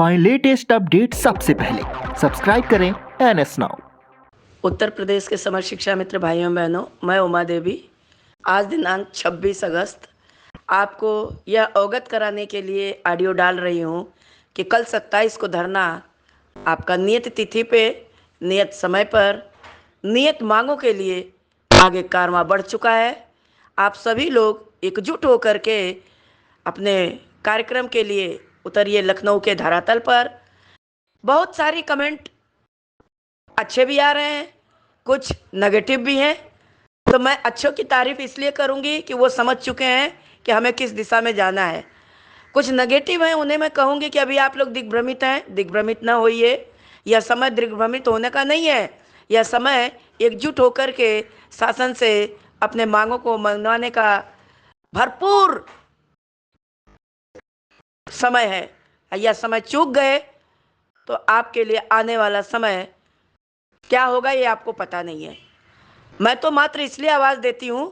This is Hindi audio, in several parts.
पाएं लेटेस्ट अपडेट सबसे पहले। सब्सक्राइब करें एनएस नाउ। उत्तर प्रदेश के समर शिक्षा मित्र भाइयों बहनों, मैं उमा देवी आज दिनांक 26 अगस्त आपको यह अवगत कराने के लिए ऑडियो डाल रही हूँ कि कल 27 को धरना आपका नियत तिथि पे, नियत समय पर, नियत मांगों के लिए आगे कारवां बढ़ चुका है। आप सभी लोग एकजुट होकर के अपने कार्यक्रम के लिए उतरिए लखनऊ के धरातल पर। बहुत सारी कमेंट अच्छे भी आ रहे हैं, कुछ नेगेटिव भी हैं, तो मैं अच्छों की तारीफ इसलिए करूंगी कि वो समझ चुके हैं कि हमें किस दिशा में जाना है। कुछ नेगेटिव हैं, उन्हें मैं कहूंगी कि अभी आप लोग दिग्भ्रमित हैं, दिग्भ्रमित ना होइए। यह समय दिग्भ्रमित होने का नहीं है, यह समय एकजुट होकर के शासन से अपने मांगों को मनवाने का भरपूर समय है। यह समय चूक गए तो आपके लिए आने वाला समय क्या होगा ये आपको पता नहीं है। मैं तो मात्र इसलिए आवाज देती हूं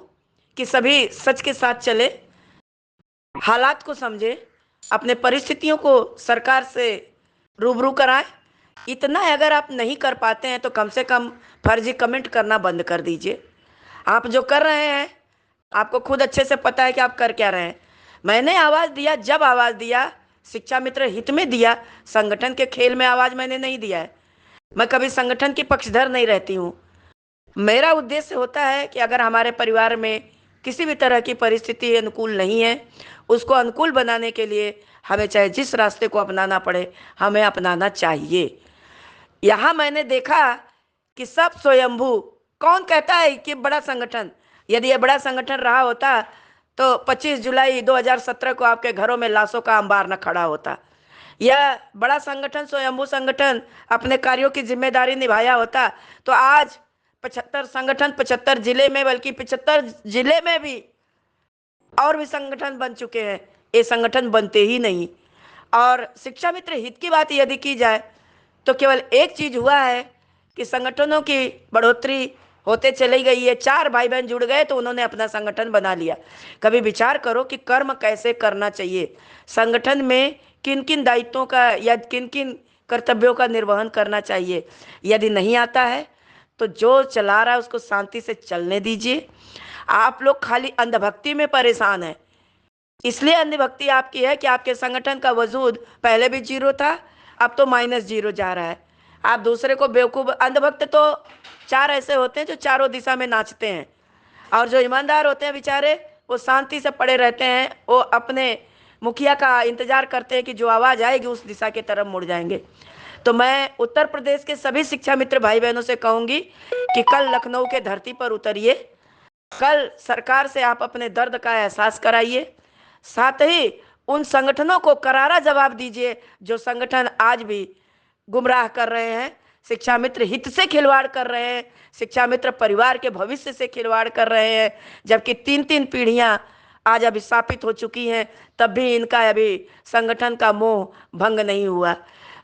कि सभी सच के साथ चले, हालात को समझे, अपने परिस्थितियों को सरकार से रूबरू कराएं। इतना अगर आप नहीं कर पाते हैं तो कम से कम फर्जी कमेंट करना बंद कर दीजिए। आप जो कर रहे हैं आपको खुद अच्छे से पता है कि आप कर क्या रहे हैं। मैंने आवाज दिया, जब आवाज दिया शिक्षा मित्र हित में दिया, संगठन के खेल में आवाज मैंने नहीं दिया है। मैं कभी संगठन की पक्षधर नहीं रहती हूँ। मेरा उद्देश्य होता है कि अगर हमारे परिवार में किसी भी तरह की परिस्थिति अनुकूल नहीं है, उसको अनुकूल बनाने के लिए हमें चाहे जिस रास्ते को अपनाना पड़े हमें अपनाना चाहिए। यहाँ मैंने देखा कि सब स्वयंभू, कौन कहता है कि बड़ा संगठन, यदि यह बड़ा संगठन रहा होता तो 25 जुलाई 2017 को आपके घरों में लाशों का अंबार न खड़ा होता। यह बड़ा संगठन, स्वयंभू संगठन अपने कार्यों की जिम्मेदारी निभाया होता तो आज 75 संगठन 75 जिले में, बल्कि 75 जिले में भी और भी संगठन बन चुके हैं। ये संगठन बनते ही नहीं। और शिक्षा मित्र हित की बात यदि की जाए तो केवल एक चीज हुआ है कि संगठनों की बढ़ोतरी होते चली गई है। 4 भाई बहन जुड़ गए तो उन्होंने अपना संगठन बना लिया। कभी विचार करो कि कर्म कैसे करना चाहिए, संगठन में किन किन दायित्वों का या किन किन कर्तव्यों का निर्वहन करना चाहिए। यदि नहीं आता है तो जो चला रहा है उसको शांति से चलने दीजिए। आप लोग खाली अंधभक्ति में परेशान हैं, इसलिए अंधभक्ति आपकी है कि आपके संगठन का वजूद पहले भी 0 था, अब तो -0 जा रहा है। आप दूसरे को बेवकूफ़, अंधभक्त तो 4 ऐसे होते हैं जो चारों दिशा में नाचते हैं, और जो ईमानदार होते हैं बेचारे वो शांति से पड़े रहते हैं। वो अपने मुखिया का इंतजार करते हैं कि जो आवाज़ आएगी उस दिशा की तरफ मुड़ जाएंगे। तो मैं उत्तर प्रदेश के सभी शिक्षा मित्र भाई बहनों से कहूँगी कि कल लखनऊ के धरती पर उतरिए। कल सरकार से आप अपने दर्द का एहसास कराइए, साथ ही उन संगठनों को करारा जवाब दीजिए जो संगठन आज भी गुमराह कर रहे हैं, शिक्षा मित्र हित से खिलवाड़ कर रहे हैं, शिक्षा मित्र परिवार के भविष्य से खिलवाड़ कर रहे हैं। जबकि 3-3 पीढ़ियां आज अभी स्थापित हो चुकी हैं, तब भी इनका अभी संगठन का मोह भंग नहीं हुआ।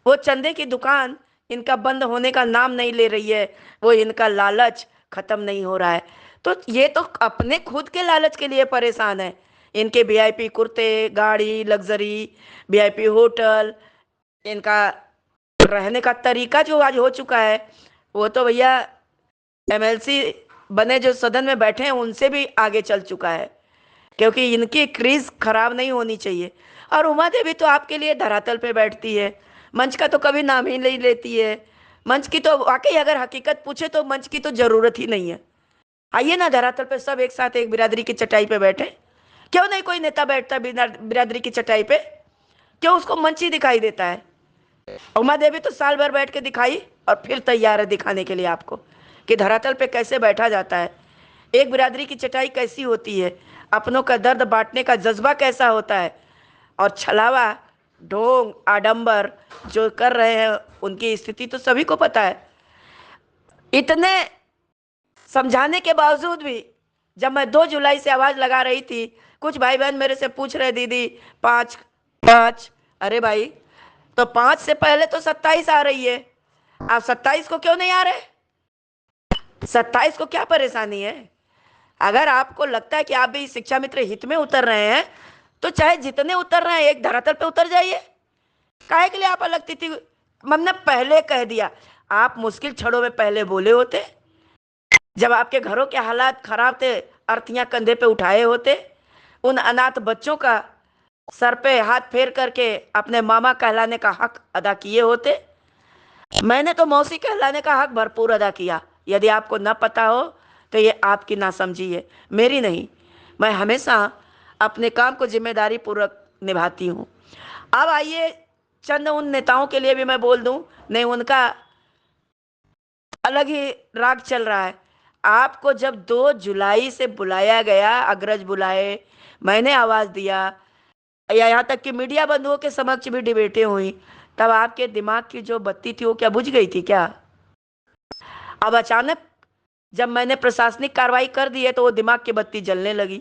वो चंदे की दुकान इनका बंद होने का नाम नहीं ले रही है, वो इनका लालच खत्म नहीं हो रहा है। तो ये तो अपने खुद के लालच के लिए परेशान है। इनके वीआईपी कुर्ते, गाड़ी, लग्जरी, वीआईपी होटल, इनका रहने का तरीका जो आज हो चुका है वो तो भैया एमएलसी बने जो सदन में बैठे हैं उनसे भी आगे चल चुका है, क्योंकि इनकी क्रीज खराब नहीं होनी चाहिए। और उमा देवी तो आपके लिए धरातल पे बैठती है, मंच का तो कभी नाम ही नहीं लेती है। मंच की तो वाकई अगर हकीकत पूछे तो मंच की तो जरूरत ही नहीं है। आइए ना धरातल पे सब एक साथ एक बिरादरी की चटाई पे बैठे। क्यों नहीं कोई नेता बैठता बिरादरी की चटाई पे? क्यों उसको मंच ही दिखाई देता है? उमा देवी तो साल भर बैठ के दिखाई और फिर तैयार है दिखाने के लिए आपको कि धरातल पे कैसे बैठा जाता है, एक बिरादरी की चटाई कैसी होती है, अपनों का दर्द बांटने का जज्बा कैसा होता है। और छलावा, ढोंग, आडंबर जो कर रहे हैं उनकी स्थिति तो सभी को पता है। इतने समझाने के बावजूद भी जब मैं 2 जुलाई से आवाज लगा रही थी, कुछ भाई बहन मेरे से पूछ रहे दीदी 5 अरे भाई तो 5 से पहले तो 27 आ रही है, आप 27 को क्यों नहीं आ रहे? 27 को क्या परेशानी है? अगर आपको लगता है कि आप भी शिक्षा मित्र हित में उतर रहे हैं तो चाहे जितने उतर रहे हैं एक धरातल पे उतर जाइए। काहे के लिए आप अलग तिथि, हमने पहले कह दिया। आप मुश्किल क्षणों में पहले बोले होते, जब आपके घरों के हालात खराब थे, अर्थियां कंधे पे उठाए होते, उन अनाथ बच्चों का सर पे हाथ फेर करके अपने मामा कहलाने का हक अदा किए होते। मैंने तो मौसी कहलाने का हक भरपूर अदा किया। यदि आपको न पता हो तो ये आपकी नासमझी है, मेरी नहीं। मैं हमेशा अपने काम को जिम्मेदारी पूर्वक निभाती हूँ। अब आइए, चंद उन नेताओं के लिए भी मैं बोल दूं, नहीं उनका अलग ही राग चल रहा है। आपको जब 2 जुलाई से बुलाया गया, अग्रज बुलाए, मैंने आवाज दिया, या यहाँ तक कि मीडिया बंधुओं के समक्ष भी डिबेटें हुई, तब आपके दिमाग की जो बत्ती थी वो क्या बुझ गई थी क्या? अब अचानक जब मैंने प्रशासनिक कार्रवाई कर दी है तो वो दिमाग की बत्ती जलने लगी।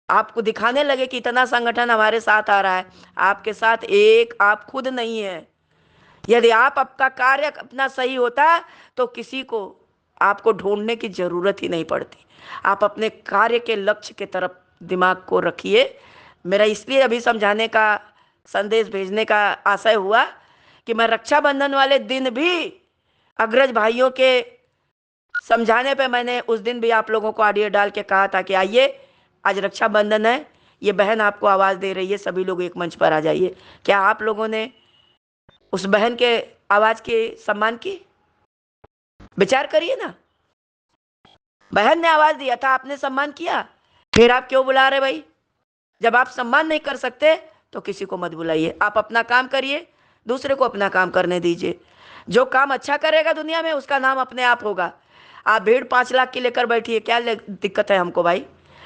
आपको दिखाने लगे कि इतना संगठन हमारे साथ आ रहा है। आपके साथ एक आप खुद नहीं है। यदि आप आपका कार्य अपना सही होता तो किसी को आपको ढूंढने की जरूरत ही नहीं पड़ती। आप अपने कार्य के लक्ष्य के तरफ दिमाग को रखिए। मेरा इसलिए अभी समझाने का, संदेश भेजने का आशय हुआ कि मैं रक्षाबंधन वाले दिन भी अग्रज भाइयों के समझाने पे मैंने उस दिन भी आप लोगों को ऑडियो डाल के कहा था कि आइए, आज रक्षाबंधन है, ये बहन आपको आवाज दे रही है, सभी लोग एक मंच पर आ जाइए। क्या आप लोगों ने उस बहन के आवाज के सम्मान की? विचार करिए ना। बहन ने आवाज दिया था, आपने सम्मान किया, फिर आप क्यों बुला रहे भाई? जब आप सम्मान नहीं कर सकते तो किसी को मत बुलाइए। आप अपना काम करिए, दूसरे को अपना काम करने दीजिए। जो काम अच्छा करेगा दुनिया में उसका नाम अपने आप होगा। आप भीड़ 5 लाख की लेकर बैठिए, क्या दिक्कत है हमको भाई?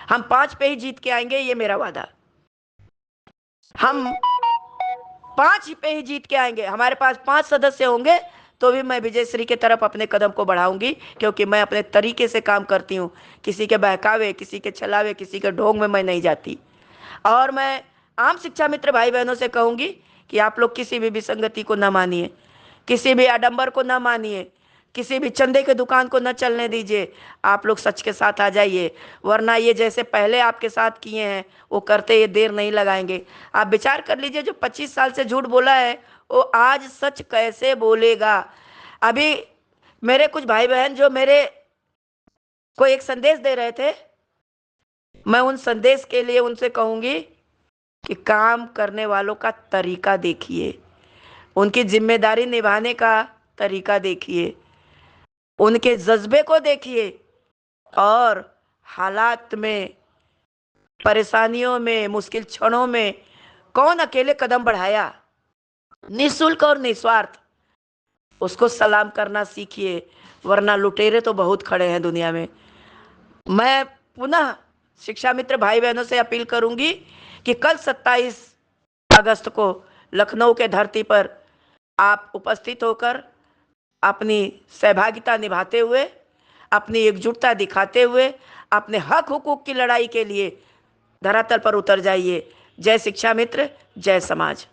हम 5 पे ही जीत के आएंगे, ये मेरा वादा। हम 5 पे ही जीत के आएंगे। हमारे पास 5 सदस्य होंगे तो भी मैं विजयश्री की तरफ अपने कदम को बढ़ाऊंगी, क्योंकि मैं अपने तरीके से काम करती हूँ। किसी के बहकावे, किसी के छलावे, किसी के ढोंग में मैं नहीं जाती। और मैं आम शिक्षा मित्र भाई बहनों से कहूंगी कि आप लोग किसी भी विसंगति को न मानिए, किसी भी आडंबर को न मानिए, किसी भी चंदे के दुकान को न चलने दीजिए। आप लोग सच के साथ आ जाइए, वरना ये जैसे पहले आपके साथ किए हैं वो करते ये देर नहीं लगाएंगे। आप विचार कर लीजिए, जो 25 साल से झूठ बोला है वो आज सच कैसे बोलेगा? अभी मेरे कुछ भाई बहन जो मेरे को एक संदेश दे रहे थे, मैं उन संदेश के लिए उनसे कहूंगी कि काम करने वालों का तरीका देखिए, उनकी जिम्मेदारी निभाने का तरीका देखिए, उनके जज्बे को देखिए, और हालात में, परेशानियों में, मुश्किल क्षणों में कौन अकेले कदम बढ़ाया, निःशुल्क और निस्वार्थ, उसको सलाम करना सीखिए। वरना लुटेरे तो बहुत खड़े हैं दुनिया में। मैं पुनः शिक्षा मित्र भाई बहनों से अपील करूंगी कि कल 27 अगस्त को लखनऊ के धरती पर आप उपस्थित होकर अपनी सहभागिता निभाते हुए, अपनी एकजुटता दिखाते हुए अपने हक हुकूक की लड़ाई के लिए धरातल पर उतर जाइए। जय शिक्षा मित्र, जय समाज।